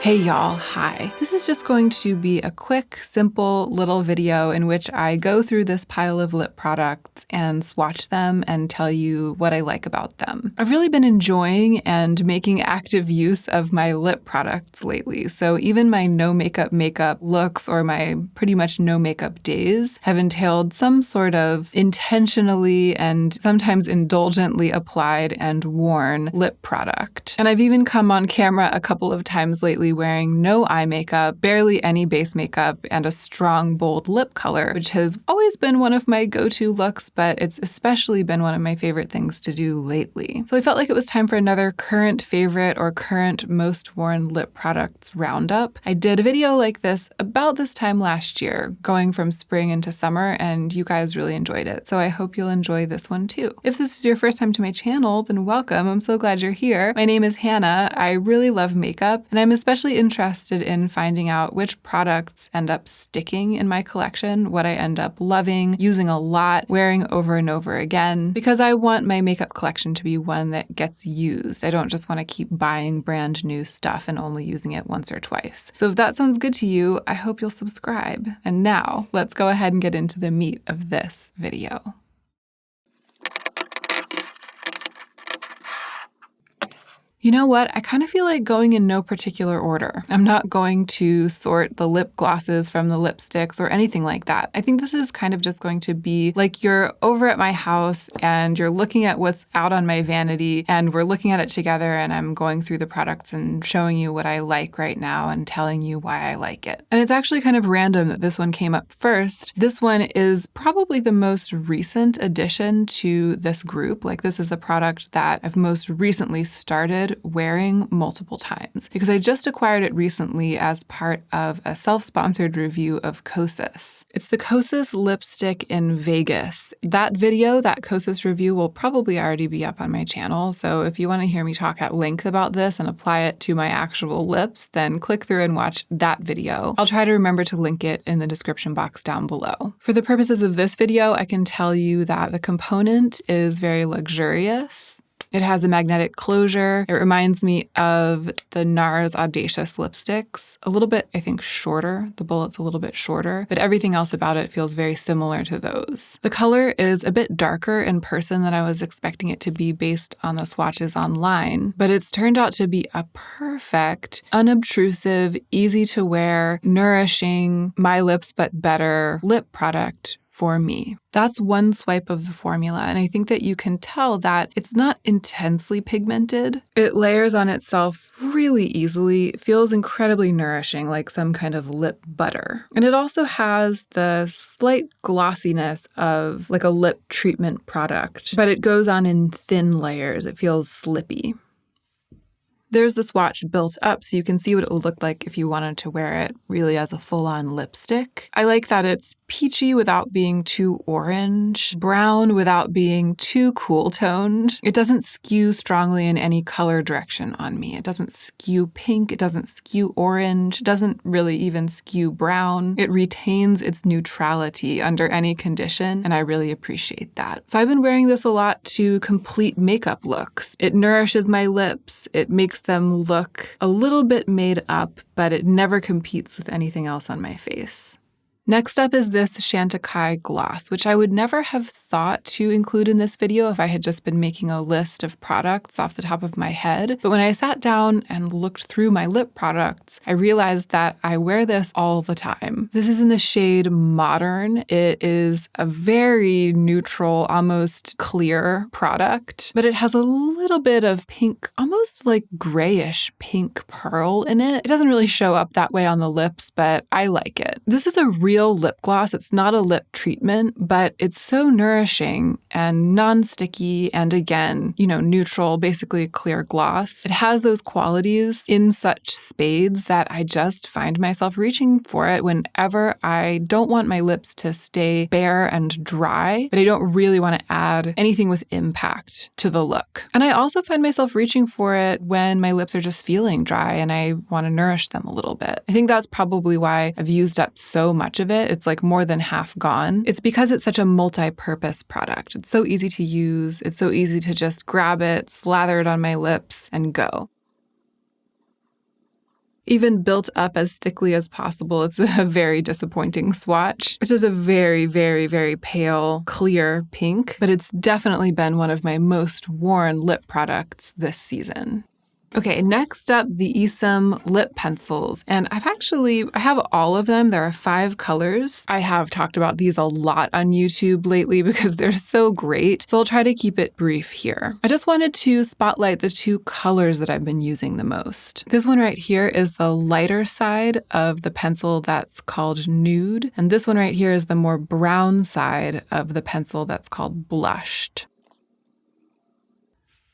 Hey y'all, hi. This is just going to be a quick, simple little video in which I go through this pile of lip products and swatch them and tell you what I like about them. I've really been enjoying and making active use of my lip products lately, so even my no makeup looks or my pretty much no makeup days have entailed some sort of intentionally and sometimes indulgently applied and worn lip product. And I've even come on camera a couple of times lately wearing no eye makeup, barely any base makeup, and a strong, bold lip color, which has always been one of my go-to looks, but it's especially been one of my favorite things to do lately. So I felt like it was time for another current favorite or current most worn lip products roundup. I did a video like this about this time last year, going from spring into summer, and you guys really enjoyed it. So I hope you'll enjoy this one too. If this is your first time to my channel, then welcome. I'm so glad you're here. My name is Hannah. I really love makeup, and I'm especially interested in finding out which products end up sticking in my collection, what I end up loving, using a lot, wearing over and over again, because I want my makeup collection to be one that gets used. I don't just want to keep buying brand new stuff and only using it once or twice. So if that sounds good to you, I hope you'll subscribe. And now let's go ahead and get into the meat of this video. You know what? I kind of feel like going in no particular order. I'm not going to sort the lip glosses from the lipsticks or anything like that. I think this is kind of just going to be like you're over at my house and you're looking at what's out on my vanity and we're looking at it together, and I'm going through the products and showing you what I like right now and telling you why I like it. And it's actually kind of random that this one came up first. This one is probably the most recent addition to this group. Like, this is a product that I've most recently started wearing multiple times because I just acquired it recently as part of a self-sponsored review of KOSAS. It's the KOSAS lipstick in Vegas. That video, that KOSAS review, will probably already be up on my channel, so if you want to hear me talk at length about this and apply it to my actual lips, then click through and watch that video. I'll try to remember to link it in the description box down below. For the purposes of this video, I can tell you that the component is very luxurious. It has a magnetic closure. It reminds me of the NARS Audacious lipsticks. A little bit, I think, shorter. The bullet's a little bit shorter, but everything else about it feels very similar to those. The color is a bit darker in person than I was expecting it to be based on the swatches online, but it's turned out to be a perfect, unobtrusive, easy to wear, nourishing, my lips but better lip product for me. That's one swipe of the formula, and I think that you can tell that it's not intensely pigmented. It layers on itself really easily. It feels incredibly nourishing, like some kind of lip butter. And it also has the slight glossiness of like a lip treatment product, but it goes on in thin layers. It feels slippy. There's the swatch built up so you can see what it would look like if you wanted to wear it really as a full-on lipstick. I like that it's peachy without being too orange, brown without being too cool-toned. It doesn't skew strongly in any color direction on me. It doesn't skew pink, it doesn't skew orange, it doesn't really even skew brown. It retains its neutrality under any condition, and I really appreciate that. So I've been wearing this a lot to complete makeup looks. It nourishes my lips, it makes them look a little bit made up, but it never competes with anything else on my face. Next up is this Chantecaille gloss, which I would never have thought to include in this video if I had just been making a list of products off the top of my head. But when I sat down and looked through my lip products, I realized that I wear this all the time. This is in the shade Modern. It is a very neutral, almost clear product, but it has a little bit of pink, almost like grayish pink pearl in it. It doesn't really show up that way on the lips, but I like it. This is a real lip gloss. It's not a lip treatment, but it's so nourishing and non-sticky and, again, neutral, basically a clear gloss. It has those qualities in such spades that I just find myself reaching for it whenever I don't want my lips to stay bare and dry, but I don't really want to add anything with impact to the look. And I also find myself reaching for it when my lips are just feeling dry and I want to nourish them a little bit. I think that's probably why I've used up so much of it. It's like more than half gone. It's because it's such a multi-purpose product. It's so easy to use. It's so easy to just grab it, slather it on my lips, and go. even built up as thickly as possible. It's a very disappointing swatch. It's just a very, very, very pale, clear pink, but it's definitely been one of my most worn lip products this season. Okay, next up, the Esum lip pencils. And I have all of them. There are 5 colors. I have talked about these a lot on YouTube lately because they're so great. So I'll try to keep it brief here. I just wanted to spotlight the 2 colors that I've been using the most. This one right here is the lighter side of the pencil that's called Nude. And this one right here is the more brown side of the pencil that's called Blushed.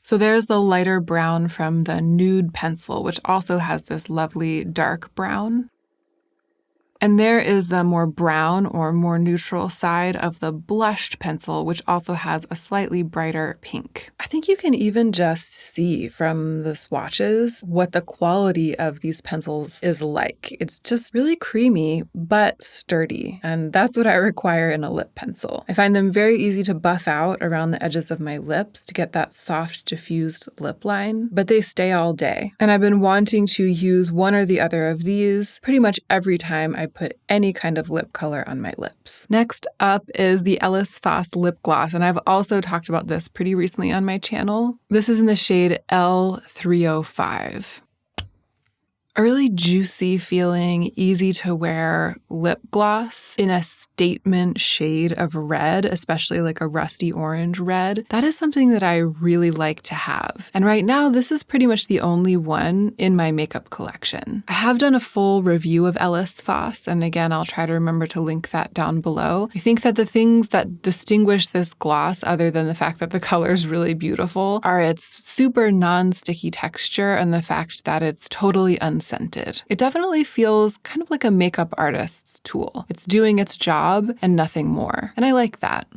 So there's the lighter brown from the Nude pencil, which also has this lovely dark brown. And there is the more brown or more neutral side of the Blushed pencil, which also has a slightly brighter pink. I think you can even just see from the swatches what the quality of these pencils is like. It's just really creamy, but sturdy. And that's what I require in a lip pencil. I find them very easy to buff out around the edges of my lips to get that soft, diffused lip line, but they stay all day. And I've been wanting to use one or the other of these pretty much every time I put any kind of lip color on my lips. Next up is the ELLIS FAAS lip gloss, and I've also talked about this pretty recently on my channel. This is in the shade L305. A really juicy feeling, easy to wear lip gloss in a statement shade of red, especially like a rusty orange red. That is something that I really like to have. And right now, this is pretty much the only one in my makeup collection. I have done a full review of ELLIS FAAS, and again, I'll try to remember to link that down below. I think that the things that distinguish this gloss, other than the fact that the color is really beautiful, are its super non-sticky texture and the fact that it's totally unscented. It definitely feels kind of like a makeup artist's tool. It's doing its job and nothing more. And I like that.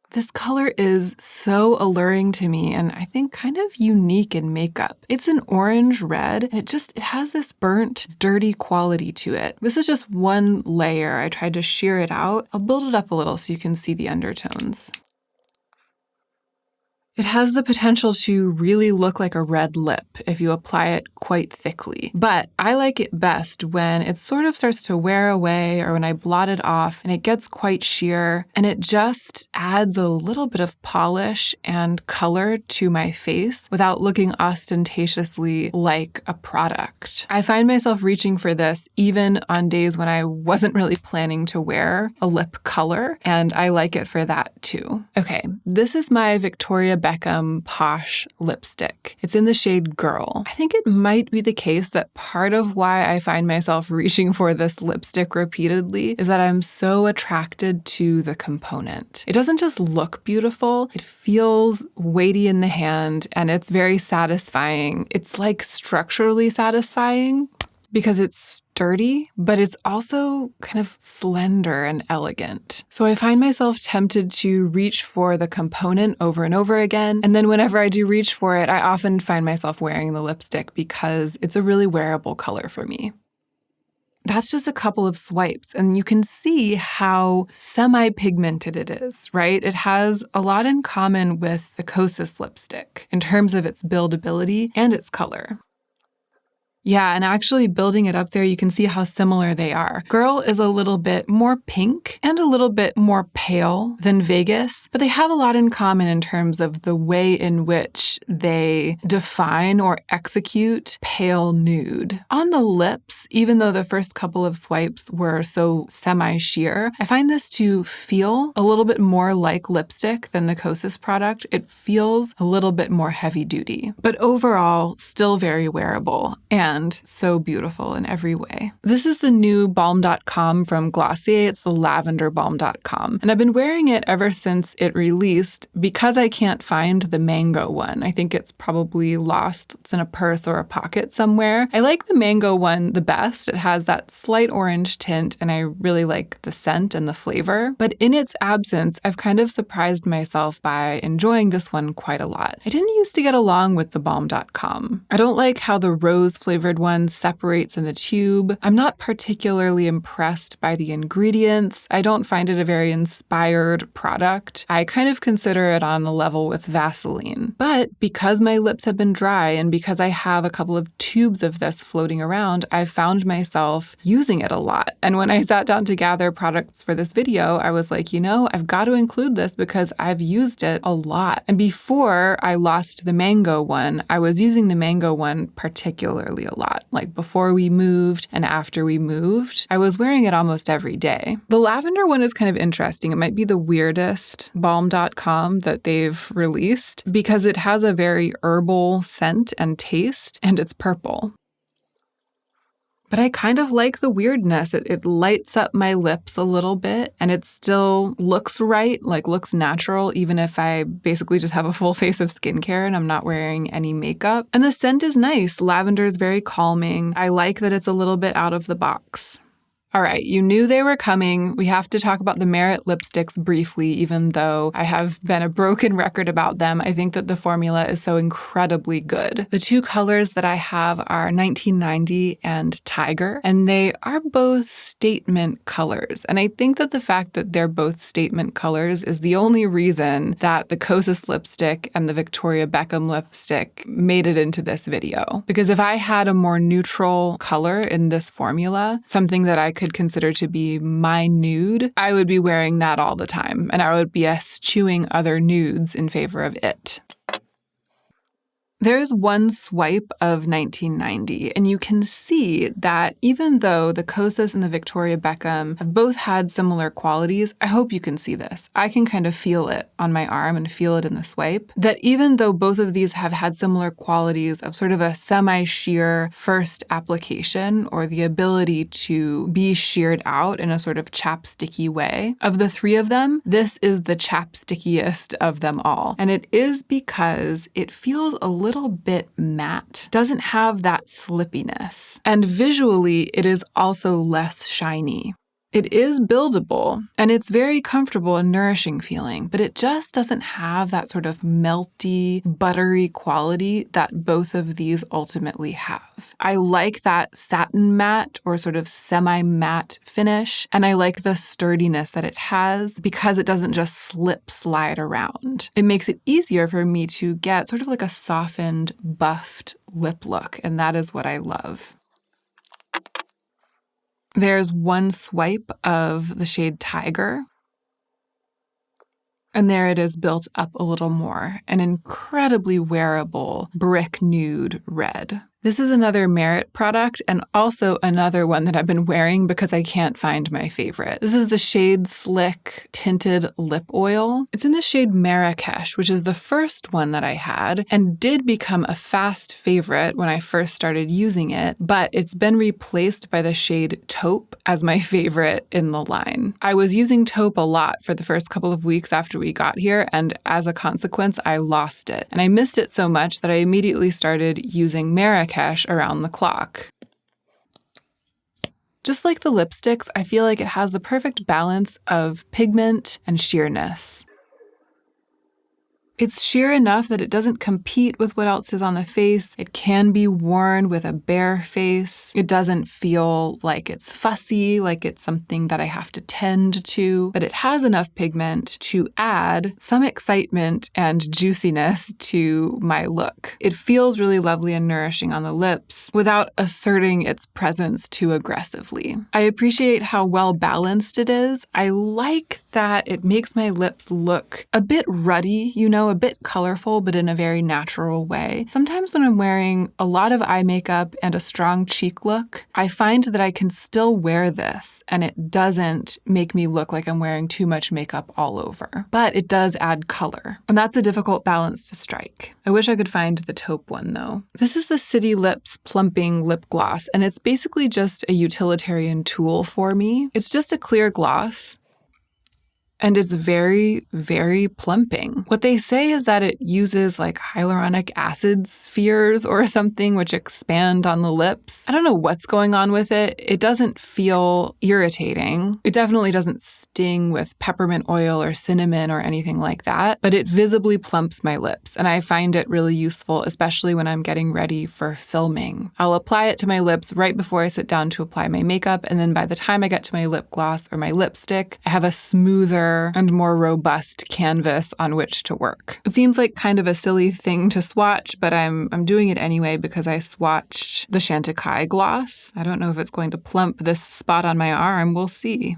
This color is so alluring to me and I think kind of unique in makeup. It's an orange red and it has this burnt, dirty quality to it. This is just one layer. I tried to sheer it out. I'll build it up a little so you can see the undertones. It has the potential to really look like a red lip if you apply it quite thickly. But I like it best when it sort of starts to wear away or when I blot it off and it gets quite sheer and it just adds a little bit of polish and color to my face without looking ostentatiously like a product. I find myself reaching for this even on days when I wasn't really planning to wear a lip color, and I like it for that too. Okay, this is my Victoria Beckham Posh lipstick. It's in the shade Girl. I think it might be the case that part of why I find myself reaching for this lipstick repeatedly is that I'm so attracted to the component. It doesn't just look beautiful, it feels weighty in the hand and it's very satisfying. It's like structurally satisfying because it's sturdy, but it's also kind of slender and elegant. So I find myself tempted to reach for the component over and over again. And then whenever I do reach for it, I often find myself wearing the lipstick because it's a really wearable color for me. That's just a couple of swipes, and you can see how semi-pigmented it is, right? It has a lot in common with the KOSAS lipstick in terms of its buildability and its color. Yeah, and actually building it up there, you can see how similar they are. Girl is a little bit more pink and a little bit more pale than Vegas, but they have a lot in common in terms of the way in which they define or execute pale nude. On the lips, even though the first couple of swipes were so semi-sheer, I find this to feel a little bit more like lipstick than the KOSAS product. It feels a little bit more heavy-duty, but overall, still very wearable and so beautiful in every way. This is the new Balm.com from Glossier. It's the lavender Balm.com. And I've been wearing it ever since it released because I can't find the mango one. I think it's probably lost. It's in a purse or a pocket somewhere. I like the mango one the best. It has that slight orange tint and I really like the scent and the flavor. But in its absence, I've kind of surprised myself by enjoying this one quite a lot. I didn't used to get along with the Balm.com. I don't like how the rose flavor flavored one separates in the tube. I'm not particularly impressed by the ingredients. I don't find it a very inspired product. I kind of consider it on a level with Vaseline. But because my lips have been dry and because I have a couple of tubes of this floating around, I've found myself using it a lot. And when I sat down to gather products for this video, I was like, I've got to include this because I've used it a lot. And before I lost the mango one, I was using the mango one particularly a lot. Like before we moved and after we moved, I was wearing it almost every day. The lavender one is kind of interesting. It might be the weirdest Balm.com that they've released because it has a very herbal scent and taste, and it's purple. But I kind of like the weirdness. It lights up my lips a little bit, and it still looks right, like looks natural, even if I basically just have a full face of skincare and I'm not wearing any makeup. And the scent is nice. Lavender is very calming. I like that it's a little bit out of the box. All right, you knew they were coming. We have to talk about the Merit lipsticks briefly, even though I have been a broken record about them. I think that the formula is so incredibly good. The two colors that I have are 1990 and Tiger, and they are both statement colors. And I think that the fact that they're both statement colors is the only reason that the KOSAS lipstick and the Victoria Beckham lipstick made it into this video. Because if I had a more neutral color in this formula, something that I could consider to be my nude, I would be wearing that all the time, and I would be eschewing other nudes in favor of it. There's one swipe of 1990, and you can see that even though the KOSAS and the Victoria Beckham have both had similar qualities, I hope you can see this. I can kind of feel it on my arm and feel it in the swipe, that even though both of these have had similar qualities of sort of a semi-sheer first application or the ability to be sheared out in a sort of chapsticky way, of the three of them, this is the chapstickiest of them all. And it is because it feels a little bit matte, doesn't have that slippiness. And visually, it is also less shiny. It is buildable, and it's very comfortable and nourishing feeling, but it just doesn't have that sort of melty, buttery quality that both of these ultimately have. I like that satin matte or sort of semi-matte finish, and I like the sturdiness that it has because it doesn't just slide around. It makes it easier for me to get sort of like a softened, buffed lip look, and that is what I love. There's one swipe of the shade Tiger, and there it is built up a little more, an incredibly wearable brick nude red. This is another Merit product and also another one that I've been wearing because I can't find my favorite. This is the shade Slick Tinted Lip Oil. It's in the shade Marrakech, which is the first one that I had and did become a fast favorite when I first started using it, but it's been replaced by the shade Taupe as my favorite in the line. I was using Taupe a lot for the first couple of weeks after we got here, and as a consequence, I lost it. And I missed it so much that I immediately started using Marrakech around the clock. Just like the lipsticks, I feel like it has the perfect balance of pigment and sheerness. It's sheer enough that it doesn't compete with what else is on the face. It can be worn with a bare face. It doesn't feel like it's fussy, like it's something that I have to tend to, but it has enough pigment to add some excitement and juiciness to my look. It feels really lovely and nourishing on the lips without asserting its presence too aggressively. I appreciate how well balanced it is. I like that it makes my lips look a bit ruddy, a bit colorful, but in a very natural way. Sometimes when I'm wearing a lot of eye makeup and a strong cheek look, I find that I can still wear this and it doesn't make me look like I'm wearing too much makeup all over. But it does add color, and that's a difficult balance to strike. I wish I could find the taupe one though. This is the City Lips Plumping Lip Gloss, and it's basically just a utilitarian tool for me. It's just a clear gloss. and it's very, very plumping. What they say is that it uses like hyaluronic acid spheres or something which expand on the lips. I don't know what's going on with it. It doesn't feel irritating. It definitely doesn't sting with peppermint oil or cinnamon or anything like that, but it visibly plumps my lips, and I find it really useful, especially when I'm getting ready for filming. I'll apply it to my lips right before I sit down to apply my makeup, and then by the time I get to my lip gloss or my lipstick, I have a smoother and more robust canvas on which to work. It seems like kind of a silly thing to swatch, but I'm doing it anyway because I swatched the Chantecaille gloss. I don't know if it's going to plump this spot on my arm. We'll see.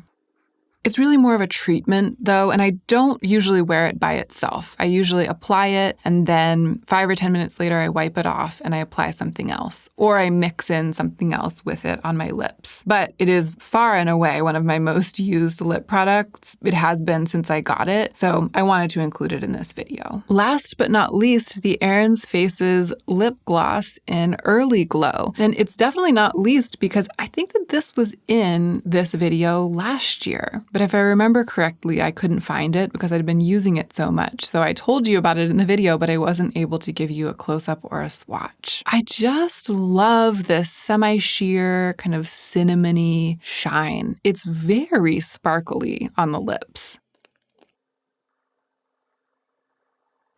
It's really more of a treatment, though, and I don't usually wear it by itself. I usually apply it, and then 5 or 10 minutes later, I wipe it off and I apply something else, or I mix in something else with it on my lips. But it is far and away one of my most used lip products. It has been since I got it, so I wanted to include it in this video. Last but not least, the ERIN'S Faces lip gloss in Earliglow. And it's definitely not least because I think that this was in this video last year. But if I remember correctly, I couldn't find it because I'd been using it so much. So I told you about it in the video, but I wasn't able to give you a close-up or a swatch. I just love this semi-sheer kind of cinnamony shine. It's very sparkly on the lips.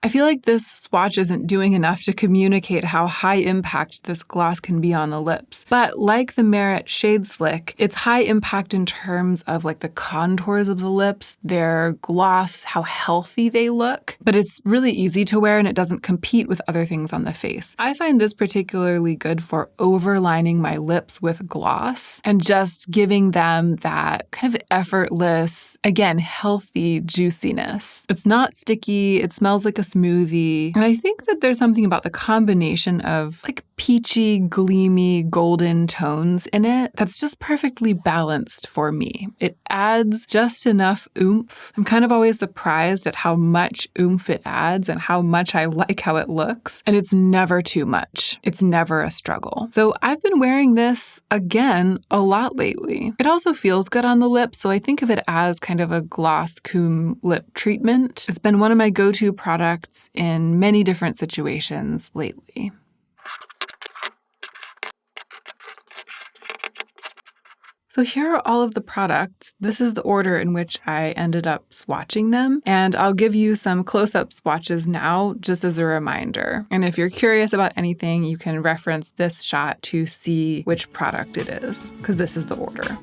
I feel like this swatch isn't doing enough to communicate how high impact this gloss can be on the lips. But like the Merit Shade Slick, it's high impact in terms of like the contours of the lips, their gloss, how healthy they look. But it's really easy to wear and it doesn't compete with other things on the face. I find this particularly good for overlining my lips with gloss and just giving them that kind of effortless, again, healthy juiciness. It's not sticky. It smells like a smoothie. And I think that there's something about the combination of like peachy, gleamy, golden tones in it that's just perfectly balanced for me. It adds just enough oomph. I'm kind of always surprised at how much oomph it adds and how much I like how it looks. And it's never too much. It's never a struggle. So I've been wearing this again a lot lately. It also feels good on the lips, so I think of it as kind of a gloss cum lip treatment. It's been one of my go-to products in many different situations lately. So here are all of the products. This is the order in which I ended up swatching them, and I'll give you some close-up swatches now just as a reminder. And if you're curious about anything, you can reference this shot to see which product it is, because this is the order.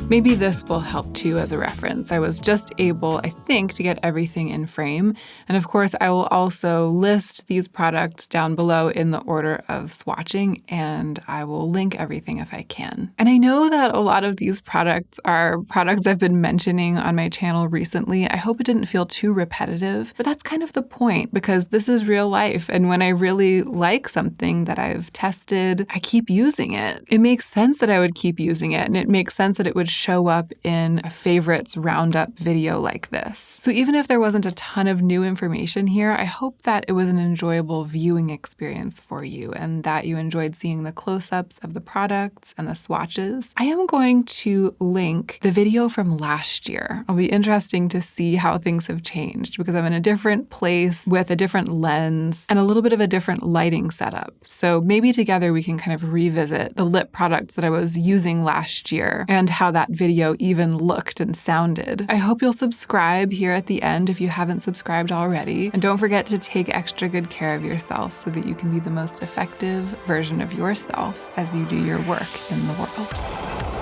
Maybe this will help too as a reference. I was just able, I think, to get everything in frame. And of course, I will also list these products down below in the order of swatching, and I will link everything if I can. And I know that a lot of these products are products I've been mentioning on my channel recently. I hope it didn't feel too repetitive, but that's kind of the point because this is real life. And when I really like something that I've tested, I keep using it. It makes sense that I would keep using it, and it makes sense that it would show up in a favorites roundup video like this. So even if there wasn't a ton of new information here, I hope that it was an enjoyable viewing experience for you and that you enjoyed seeing the close-ups of the products and the swatches. I am going to link the video from last year. It'll be interesting to see how things have changed because I'm in a different place with a different lens and a little bit of a different lighting setup. So maybe together we can kind of revisit the lip products that I was using last year and how that video even looked and sounded. I hope you'll subscribe here at the end if you haven't subscribed already. And don't forget to take extra good care of yourself so that you can be the most effective version of yourself as you do your work in the world.